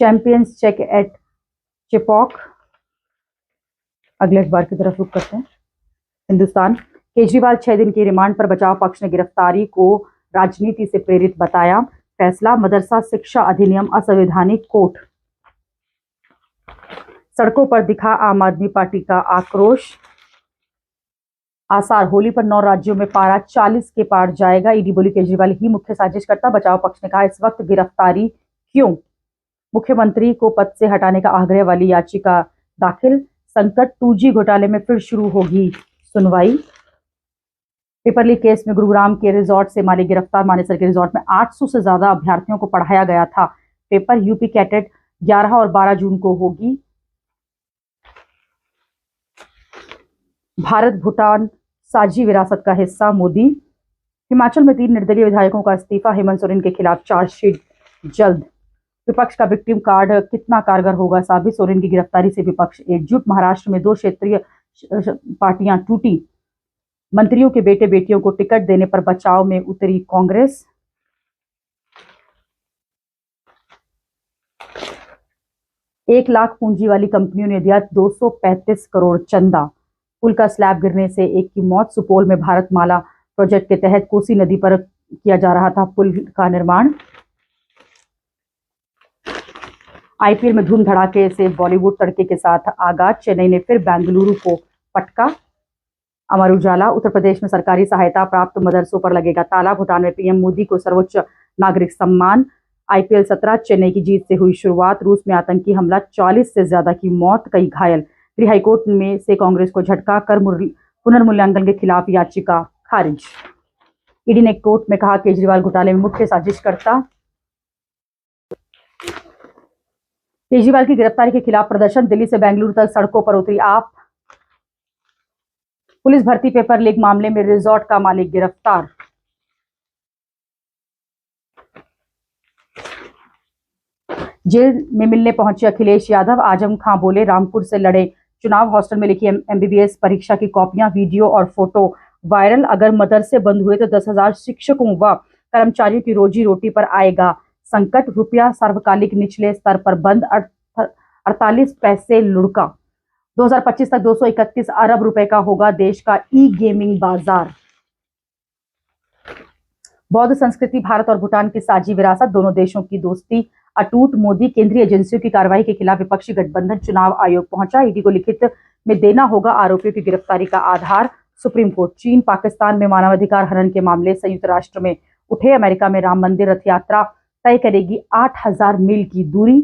Champions check at Chepauk. अगले अखबार की तरफ रुख करते हैं। हिंदुस्तान, केजरीवाल 6 दिन की रिमांड पर बचाव पक्ष ने गिरफ्तारी को राजनीति से प्रेरित बताया। फैसला, मदरसा शिक्षा अधिनियम असंवैधानिक, कोर्ट। सड़कों पर दिखा आम आदमी पार्टी का आक्रोश। आसार, होली पर 9 राज्यों में पारा 40 के पार जाएगा। ईडी बोली केजरीवाल ही मुख्य साजिशकर्ता। बचाव पक्ष ने कहा इस वक्त गिरफ्तारी क्यों। मुख्यमंत्री को पद से हटाने का आग्रह वाली याचिका दाखिल। संकट, 2G घोटाले में फिर शुरू होगी सुनवाई। पेपर लीक केस में गुरुग्राम के रिजॉर्ट से मालिक गिरफ्तार। मानेसर के रिजॉर्ट में 800 से ज्यादा अभ्यर्थियों को पढ़ाया गया था पेपर। यूपी कैटेट 11 और 12 जून को होगी। भारत भूटान साझी विरासत का हिस्सा, मोदी। हिमाचल में 3 निर्दलीय विधायकों का इस्तीफा। हेमंत सोरेन के खिलाफ चार्जशीट जल्द। विपक्ष का विक्टिम कार्ड कितना कारगर होगा साबित। सोरेन की गिरफ्तारी से विपक्ष एकजुट। महाराष्ट्र में 2 क्षेत्रीय पार्टियां टूटी। मंत्रियों के बेटे बेटियों को टिकट देने पर बचाव में उतरी कांग्रेस। एक लाख पूंजी वाली कंपनियों ने दिया 235 करोड़ चंदा। पुल का स्लैब गिरने से एक की मौत। सुपौल में भारतमाला प्रोजेक्ट के तहत कोसी नदी पर किया जा रहा था पुल का निर्माण। आईपीएल में धूम धड़ाके से बॉलीवुड तड़के के साथ आगाज। चेन्नई ने फिर बेंगलुरु को पटका। अमर उजाला, उत्तर प्रदेश में सरकारी सहायता प्राप्त मदरसों पर लगेगा ताला। भूटान में पीएम मोदी को सर्वोच्च नागरिक सम्मान। आईपीएल 17, चेन्नई की जीत से हुई शुरुआत। रूस में आतंकी हमला, 40 से ज्यादा की मौत, कई घायल। दिल्ली हाईकोर्ट में से कांग्रेस को झटका। कर पुनर्मूल्यांकन के खिलाफ याचिका खारिज। ईडी ने कोर्ट में कहा केजरीवाल घोटाले में मुख्य साजिशकर्ता। केजरीवाल की गिरफ्तारी के खिलाफ प्रदर्शन। दिल्ली से बेंगलुरु तक सड़कों पर उतरी आप। पुलिस भर्ती पेपर लीक मामले में रिजॉर्ट का मालिक गिरफ्तार। जेल में मिलने पहुंचे अखिलेश यादव। आजम खां बोले रामपुर से लड़े चुनाव। हॉस्टल में लिखी एमबीबीएस परीक्षा की कॉपियां, वीडियो और फोटो वायरल। अगर मदरसे बंद हुए तो 10,000 शिक्षकों व कर्मचारियों की रोजी रोटी पर आएगा संकट। रुपया सार्वकालिक निचले स्तर पर बंद। 48 पैसे लुढ़का। 2025 तक 231 अरब रुपए का होगा देश का ई गेमिंग बाजार। बौद्ध संस्कृति, भारत और भूटान की साझी विरासत, दोनों देशों की दोस्ती अटूट। मोदी, केंद्रीय एजेंसियों की कार्रवाई के खिलाफ विपक्षी गठबंधन चुनाव आयोग पहुंचा। ईडी को लिखित में देना होगा आरोपियों की गिरफ्तारी का आधार। सुप्रीम कोर्ट, चीन पाकिस्तान में मानवाधिकार हनन के मामले संयुक्त राष्ट्र में उठे। अमेरिका में राम मंदिर रथ यात्रा तय करेगी 8000 मील की दूरी।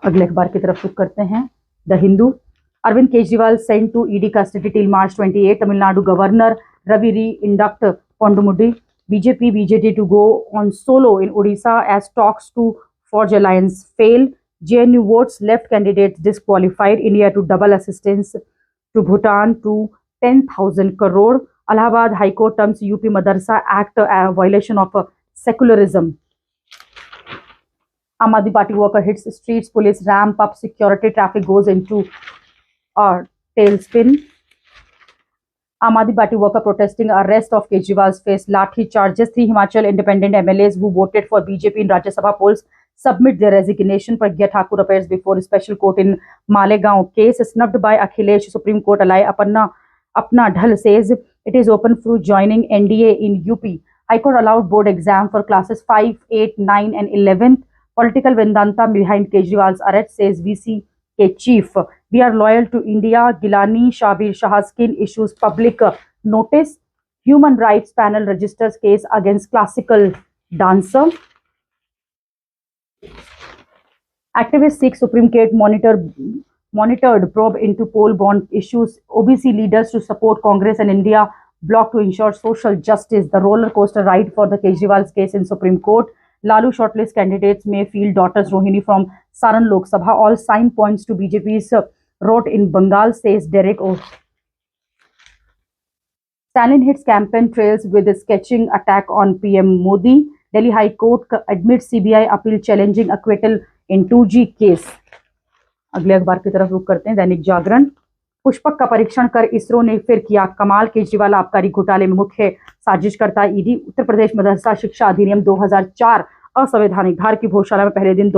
अगले अखबार की तरफ रुख करते हैं। The Hindu, Arvind Kejriwal sent to ED custody till March 28। Tamil Nadu governor Ravi re induct Ponmudi. BJP BJD to go on solo in Odisha as talks to forge alliance fail. JNU votes left candidates disqualified. India to double assistance to Bhutan to 10,000 crore. Allahabad High Court terms UP Madarsa Act a violation of secularism. Aam Aadmi Party worker hits streets, police ramp up security, traffic goes into tailspin. Aam Aadmi Party worker protesting arrest of Kejriwal's face lathi charges. 3 Himachal independent MLAs who voted for BJP in Rajya Sabha polls submit their resignation. Pragya Thakur appears before special court in Malegaon case snubbed by Akhilesh. Supreme Court ally Apna Dhal says it is open for joining NDA in UP. High Court allowed board exam for classes 5, 8, 9 and 11th. Political Vedanta behind Kejriwal's arrest, says VC chief. We are loyal to India. Gilani Shabir Shahaskin issues public notice. Human rights panel registers case against classical dancer. Activists seek Supreme Court monitored probe into poll bond issues. OBC leaders to support Congress and India bloc to ensure social justice. The roller coaster ride for the Kejriwal's case in Supreme Court. Lalu shortlist candidates may field daughters Rohini from Saran Lok Sabha. All sign points to BJP's rout in Bengal, says Derek O. Stalin hits campaign trails with a sketching attack on PM Modi. Delhi High Court admits CBI appeal challenging acquittal in 2G case. अगले अखबार की तरफ रुख करते हैं। दैनिक जागरण, पुष्पक का परीक्षण कर इसरो ने फिर किया कमाल। केजरीवाल आबकारी घोटाले में मुख्य साजिशकर्ता ईडी। उत्तर प्रदेश मदरसा शिक्षा अधिनियम 2004 असंवैधानिक। धार की भोजशाला में पहले दिन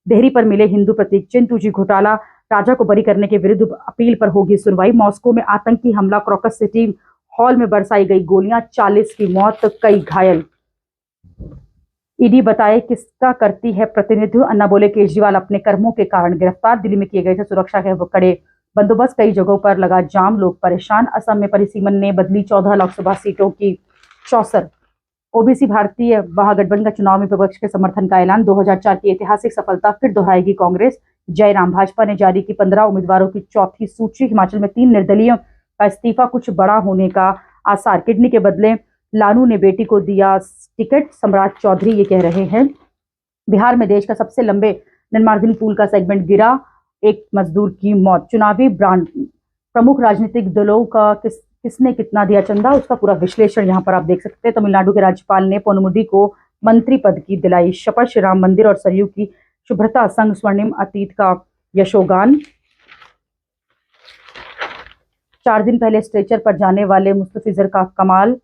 देहरी पर मिले हिंदू प्रतीक चिन्ह। 2G घोटाला, राजा को बरी करने के विरुद्ध अपील पर होगी सुनवाई। मॉस्को में आतंकी हमला, क्रॉकस सिटी हॉल में बरसाई गई गोलियां, 40 की मौत, कई घायल। ईडी बताए किसका करती है प्रतिनिधित्व। अन्ना बोले केजरीवाल अपने कर्मों के कारण गिरफ्तार। दिल्ली में किए गए थे सुरक्षा के कड़े बंदोबस्त, कई जगहों पर लगा जाम, लोग परेशान। असम में परिसीमन ने बदली 14 लोकसभा सीटों की चौसर। ओबीसी भारतीय महागठबंधन का चुनाव में विपक्ष के समर्थन का ऐलान। 2004 की ऐतिहासिक सफलता फिर दोहराएगी कांग्रेस। जयराम, भाजपा ने जारी की 15 उम्मीदवारों की चौथी सूची। हिमाचल में 3 निर्दलीयों का इस्तीफा, कुछ बड़ा होने का आसार। किडनी के बदले लालू ने बेटी को दिया टिकट, सम्राट चौधरी ये कह रहे हैं। बिहार में देश का सबसे लंबे निर्माणाधीन पुल का सेगमेंट गिरा, एक मजदूर की मौत। चुनावी ब्रांड, प्रमुख राजनीतिक दलों का किसने कितना दिया चंदा, उसका पूरा विश्लेषण यहाँ पर आप देख सकते हैं। तमिलनाडु के राज्यपाल ने पोनुमुडी को मंत्री पद की दिलाई शपथ। श्री राम मंदिर और सरयू की शुभ्रता संग स्वर्णिम अतीत का यशोगान। 4 दिन पहले स्ट्रेचर पर जाने वाले मुस्तफिजर का कमाल।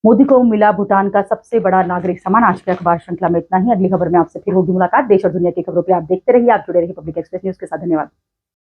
मोदी को मिला भूटान का सबसे बड़ा नागरिक सम्मान। आज के अखबार श्रृंखला में इतना ही। अगली खबर में आपसे फिर होगी मुलाकात। देश और दुनिया की खबरों पर आप देखते रहिए, आप जुड़े रहिए पब्लिक एक्सप्रेस न्यूज के साथ। धन्यवाद।